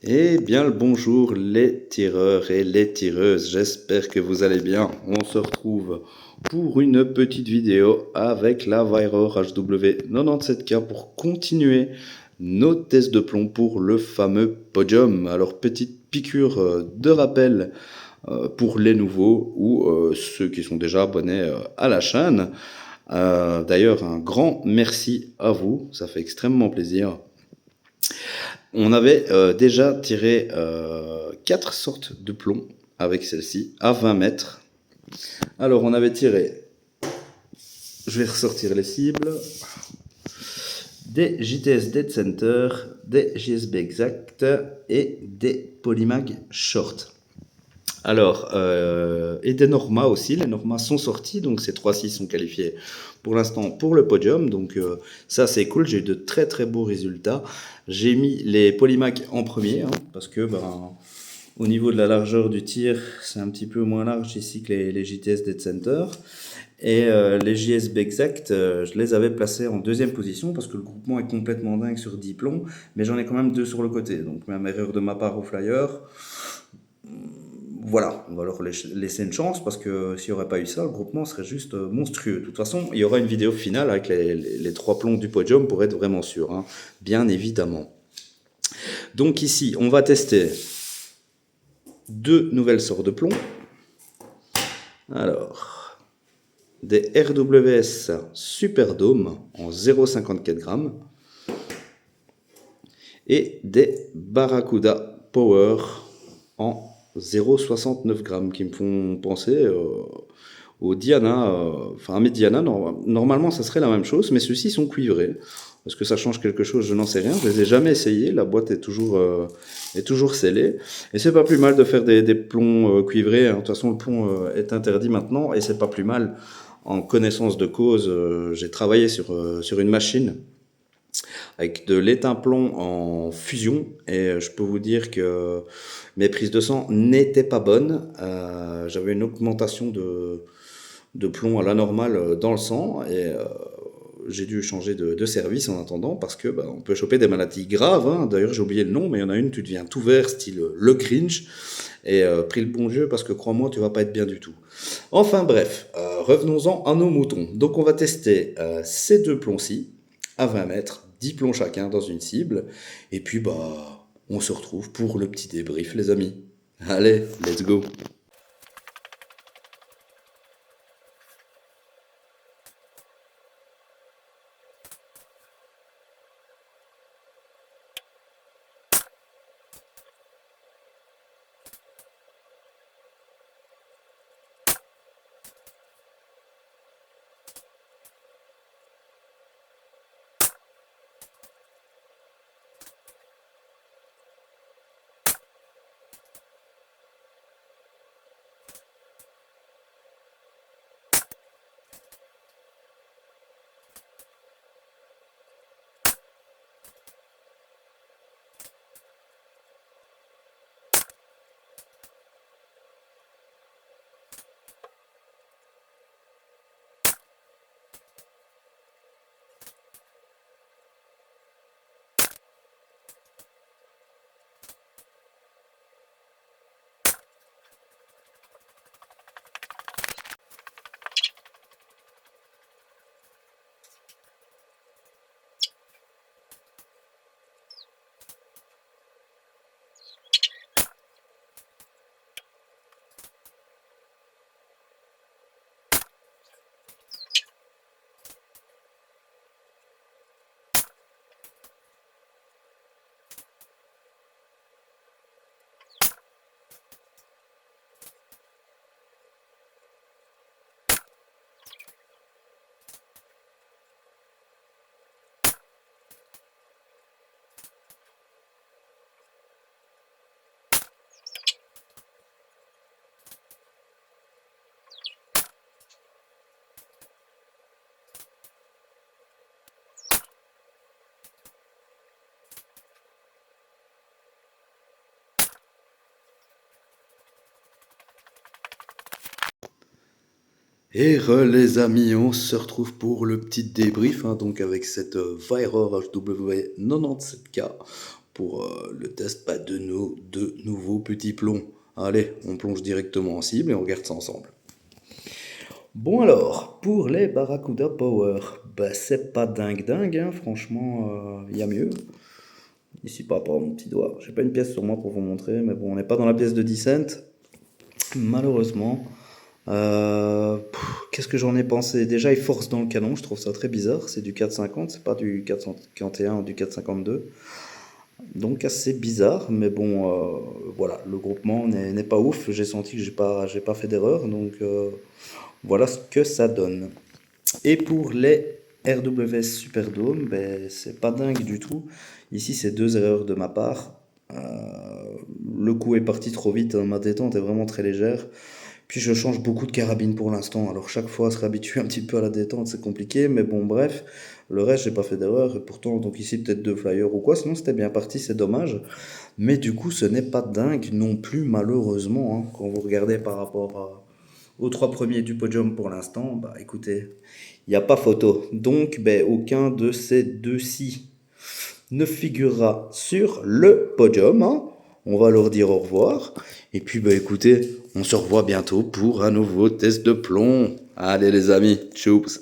Eh bien le bonjour les tireurs et les tireuses, j'espère que vous allez bien. On se retrouve pour une petite vidéo avec la Weyrauch HW97K pour continuer nos tests de plomb pour le fameux podium. Alors petite piqûre de rappel pour les nouveaux ou ceux qui sont déjà abonnés à la chaîne. D'ailleurs un grand merci à vous, ça fait extrêmement plaisir. On avait déjà tiré 4 sortes de plomb avec celle-ci à 20 mètres. Alors on avait tiré, je vais ressortir les cibles, des JTS Dead Center, des JSB Exact et des Polymag Short. Alors, et des Norma aussi, les Norma sont sortis, donc ces 3-6 sont qualifiés pour l'instant pour le podium, donc ça c'est cool, j'ai eu de très très beaux résultats. J'ai mis les Polymag en premier, parce que au niveau de la largeur du tir, c'est un petit peu moins large ici que les JTS Dead Center. Et les JSB Exact, je les avais placés en deuxième position parce que le groupement est complètement dingue sur 10 plombs, mais j'en ai quand même 2 sur le côté, donc même erreur de ma part au flyer. Voilà, on va leur laisser une chance parce que s'il n'y aurait pas eu ça, le groupement serait juste monstrueux. De toute façon, il y aura une vidéo finale avec les 3 plombs du podium pour être vraiment sûr, bien évidemment. Donc ici, on va tester 2 nouvelles sortes de plomb. Alors, des RWS Superdome en 0,54 g et des Barracuda Power en 0,69 g qui me font penser au Diana, enfin à mes Diana, normalement ça serait la même chose, mais ceux-ci sont cuivrés. Est-ce que ça change quelque chose? Je n'en sais rien, je les ai jamais essayés, la boîte est toujours scellée. Et c'est pas plus mal de faire des plombs cuivrés, de toute façon le plomb est interdit maintenant, et c'est pas plus mal. En connaissance de cause, j'ai travaillé sur une machine avec de l'étain plomb en fusion, et je peux vous dire que mes prises de sang n'étaient pas bonnes. J'avais une augmentation de plomb à la normale dans le sang, et j'ai dû changer de service en attendant parce que on peut choper des maladies graves. D'ailleurs, j'ai oublié le nom, mais il y en a une, tu deviens tout vert, style le cringe. Et prie le bon Dieu parce que crois-moi, tu vas pas être bien du tout. Enfin bref, revenons-en à nos moutons. Donc on va tester ces 2 plombs-ci à 20 mètres, 10 plombs chacun dans une cible. Et puis on se retrouve pour le petit débrief les amis. Allez, let's go. Et les amis, on se retrouve pour le petit débrief, donc avec cette Weyrauch HW97K pour le test de nos deux nouveaux petits plombs. Allez, on plonge directement en cible et on regarde ça ensemble. Bon alors, pour les Barracuda Power, bah c'est pas dingue dingue, hein, franchement, il y a mieux. Ici par rapport à mon petit doigt, j'ai pas une pièce sur moi pour vous montrer, mais bon, on n'est pas dans la pièce de 10 cents, malheureusement. Qu'est-ce que j'en ai pensé? Déjà, il force dans le canon, je trouve ça très bizarre, c'est du 4,50, c'est pas du 451 ou du 4,52. Donc assez bizarre, mais bon, voilà, le groupement n'est pas ouf, j'ai senti que j'ai pas fait d'erreur, donc voilà ce que ça donne. Et pour les RWS Superdome, ben, c'est pas dingue du tout. Ici, c'est deux erreurs de ma part. Le coup est parti trop vite, hein, ma détente est vraiment très légère. Puis je change beaucoup de carabine pour l'instant, alors chaque fois se réhabituer un petit peu à la détente, c'est compliqué, mais bon, bref, le reste, j'ai pas fait d'erreur, et pourtant, donc ici, peut-être deux flyers ou quoi, sinon c'était bien parti, c'est dommage. Mais du coup, ce n'est pas dingue non plus, malheureusement, hein, quand vous regardez par rapport aux trois premiers du podium pour l'instant, bah écoutez, il n'y a pas photo. Donc, ben, aucun de ces deux-ci ne figurera sur le podium, hein. On va leur dire au revoir. Et puis, bah écoutez, on se revoit bientôt pour un nouveau test de plomb. Allez les amis, tchoups.